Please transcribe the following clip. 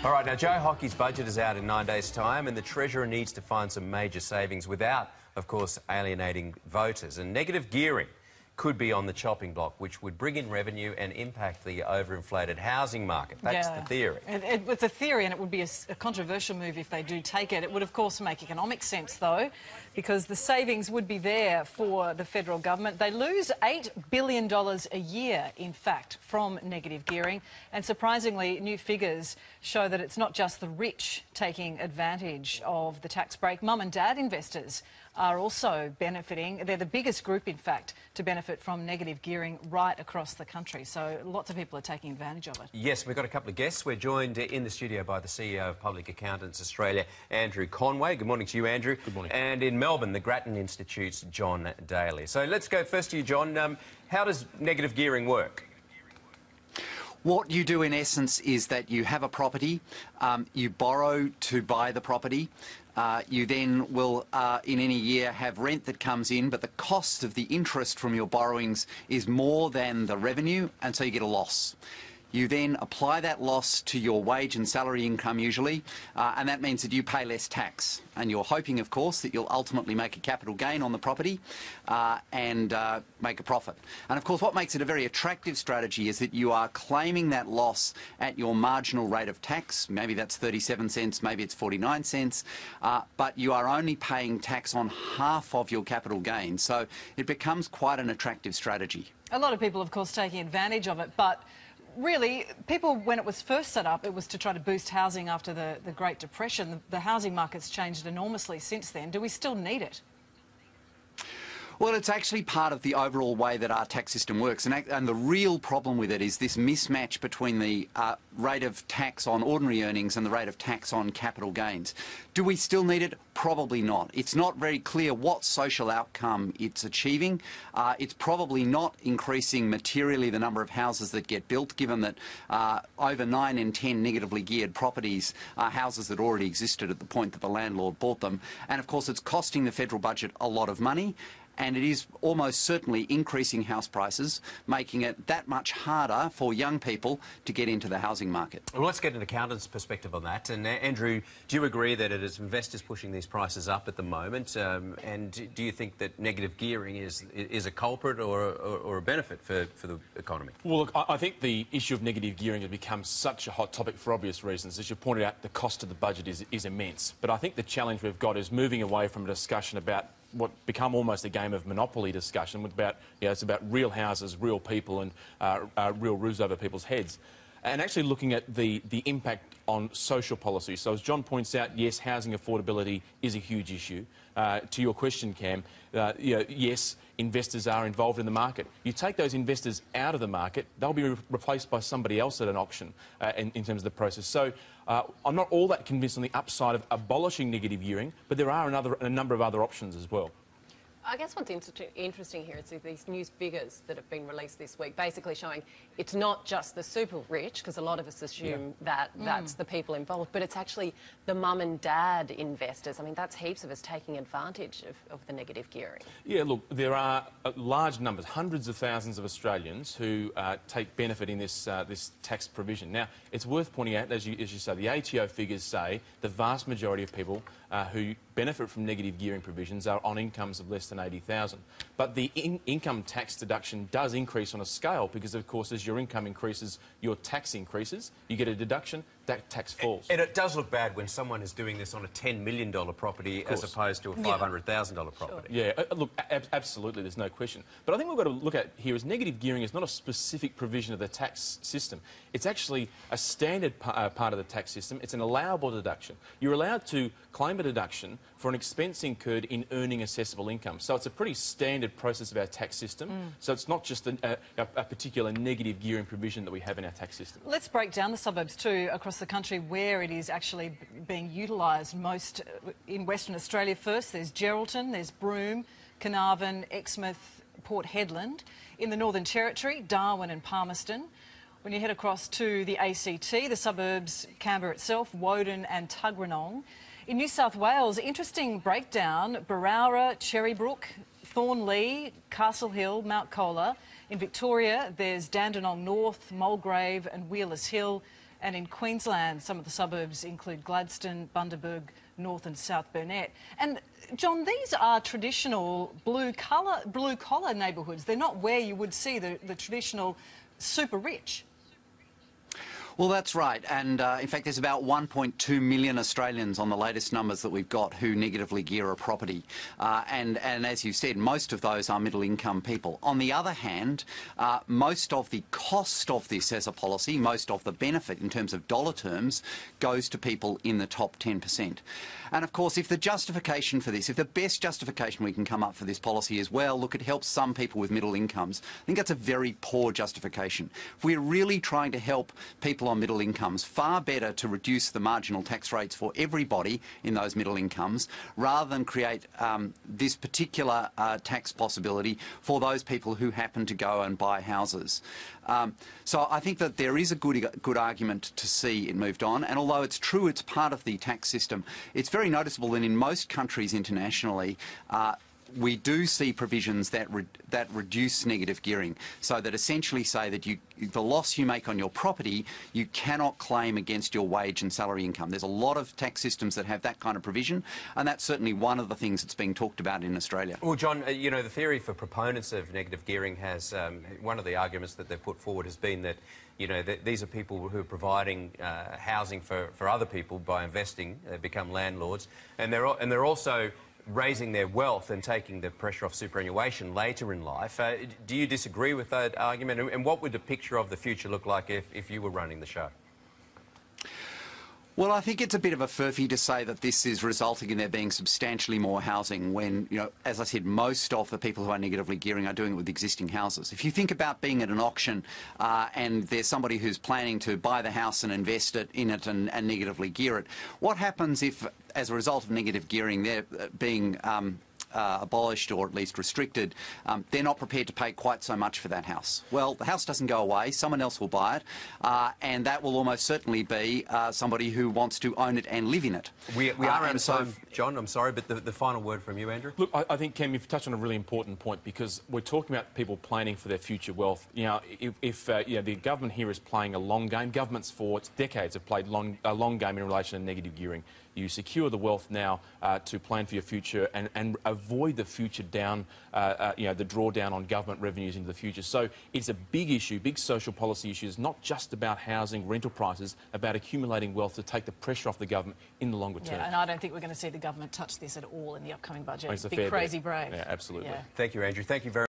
All right, now Joe Hockey's budget is out in 9 days' time and the Treasurer needs to find some major savings without, of course, alienating voters. And negative gearing could be on the chopping block, which would bring in revenue and impact the overinflated housing market. That's the theory. It's a theory, and it would be a controversial move if they do take it. It would, of course, make economic sense, though, because the savings would be there for the federal government. They lose $8 billion a year, in fact, from negative gearing. And surprisingly, new figures show that it's not just the rich taking advantage of the tax break. Mum and dad investors are also benefiting. They're the biggest group, in fact, to benefit from negative gearing right across the country. So lots of people are taking advantage of it. Yes, we've got a couple of guests. We're joined in the studio by the CEO of Public Accountants Australia, Andrew Conway. Good morning to you, Andrew. Good morning. And in Melbourne, the Grattan Institute's John Daly. So let's go first to you, John. How does negative gearing work? What you do in essence is that you have a property, you borrow to buy the property, you then will in any year have rent that comes in, but the cost of the interest from your borrowings is more than the revenue, and so you get a loss. You then apply that loss to your wage and salary income usually, and that means that you pay less tax. And you're hoping, of course, that you'll ultimately make a capital gain on the property and make a profit. And of course, what makes it a very attractive strategy is that you are claiming that loss at your marginal rate of tax. Maybe that's 37 cents, maybe it's 49 cents, but you are only paying tax on half of your capital gain. So it becomes quite an attractive strategy. A lot of people, of course, taking advantage of it, but really, people, when it was first set up, it was to try to boost housing after the Great Depression. The housing market's changed enormously since then. Do we still need it? Well, it's actually part of the overall way that our tax system works. And the real problem with it is this mismatch between the rate of tax on ordinary earnings and the rate of tax on capital gains. Do we still need it? Probably not. It's not very clear what social outcome it's achieving. It's probably not increasing materially the number of houses that get built, given that over 9 in 10 negatively geared properties are houses that already existed at the point that the landlord bought them. And of course, it's costing the federal budget a lot of money. And it is almost certainly increasing house prices, making it that much harder for young people to get into the housing market. Well, let's get an accountant's perspective on that. And Andrew, do you agree that it is investors pushing these prices up at the moment? And do you think that negative gearing is a culprit or a benefit for the economy? Well, look, I think the issue of negative gearing has become such a hot topic for obvious reasons. As you pointed out, the cost of the budget is immense. But I think the challenge we've got is moving away from a discussion about what become almost a game of monopoly discussion about, it's about real houses, real people and real roofs over people's heads. And actually looking at the impact on social policy. So as John points out, yes, housing affordability is a huge issue. To your question, Cam, yes, investors are involved in the market. You take those investors out of the market, they'll be replaced by somebody else at an auction in terms of the process. So I'm not all that convinced on the upside of abolishing negative gearing, but there are a number of other options as well. I guess what's interesting here is these news figures that have been released this week, basically showing it's not just the super rich, because a lot of us assume that that's the people involved, but it's actually the mum and dad investors. I mean, that's heaps of us taking advantage of the negative gearing. Yeah, look, there are large numbers, hundreds of thousands of Australians who take benefit in this tax provision. Now, it's worth pointing out, as you say, the ATO figures say the vast majority of people who benefit from negative gearing provisions are on incomes of less than 80,000. But the income tax deduction does increase on a scale because, of course, as your income increases, your tax increases, you get a deduction, that tax falls. And it does look bad when someone is doing this on a $10 million property as opposed to a $500,000 property. Yeah, look, absolutely, there's no question. But I think what we've got to look at here is negative gearing is not a specific provision of the tax system. It's actually a standard part of the tax system. It's an allowable deduction. You're allowed to claim a deduction for an expense incurred in earning assessable income. So it's a pretty standard process of our tax system. So it's not just a particular negative gearing provision that we have in our tax system. Let's break down the suburbs too across the country where it is actually being utilised most. In Western Australia first, there's Geraldton, there's Broome, Carnarvon, Exmouth, Port Hedland. In the Northern Territory, Darwin and Palmerston. When you head across to the ACT, the suburbs, Canberra itself, Woden and Tuggeranong. In New South Wales, interesting breakdown, Berowra, Cherrybrook, Thornlea, Castle Hill, Mount Colah. In Victoria, there's Dandenong North, Mulgrave and Wheelers Hill. And in Queensland, some of the suburbs include Gladstone, Bundaberg, North and South Burnett. And John, these are traditional blue-collar neighbourhoods. They're not where you would see the traditional super rich. Well, that's right. And in fact, there's about 1.2 million Australians on the latest numbers that we've got who negatively gear a property. And as you said, most of those are middle income people. On the other hand, most of the cost of this as a policy, most of the benefit in terms of dollar terms, goes to people in the top 10%. And of course, if the justification for this, if the best justification we can come up for this policy is, well, look, it helps some people with middle incomes, I think that's a very poor justification. If we're really trying to help people on middle incomes, far better to reduce the marginal tax rates for everybody in those middle incomes rather than create this particular tax possibility for those people who happen to go and buy houses. So I think that there is a good argument to see it moved on, and although it's true it's part of the tax system, it's very noticeable that in most countries internationally we do see provisions that reduce negative gearing, so that essentially say that the loss you make on your property, you cannot claim against your wage and salary income. There's a lot of tax systems that have that kind of provision, and that's certainly one of the things that's being talked about in Australia. Well, John, you know, the theory for proponents of negative gearing has, one of the arguments that they've put forward has been that, you know, these are people who are providing housing for other people by investing, they become landlords, and they're also raising their wealth and taking the pressure off superannuation later in life. Do you disagree with that argument? And what would the picture of the future look like if you were running the show? Well, I think it's a bit of a furphy to say that this is resulting in there being substantially more housing when, you know, as I said, most of the people who are negatively gearing are doing it with existing houses. If you think about being at an auction and there's somebody who's planning to buy the house and invest in it and negatively gear it, what happens if, as a result of negative gearing, they're being abolished or at least restricted, they're not prepared to pay quite so much for that house? Well, the house doesn't go away, someone else will buy it, and that will almost certainly be somebody who wants to own it and live in it. We are out of time, John, I'm sorry, but the final word from you, Andrew? Look, I think, Cam, you've touched on a really important point, because we're talking about people planning for their future wealth. You know, if the government here is playing a long game, governments for decades have played a long game in relation to negative gearing. You secure the wealth now to plan for your future and avoid the future the drawdown on government revenues into the future. So it's a big issue, big social policy issue. It's not just about housing, rental prices, about accumulating wealth to take the pressure off the government in the longer term. Yeah, and I don't think we're going to see the government touch this at all in the upcoming budget. It's a Big fair crazy bet. brave. Yeah, absolutely. Yeah. Thank you, Andrew. Thank you very much.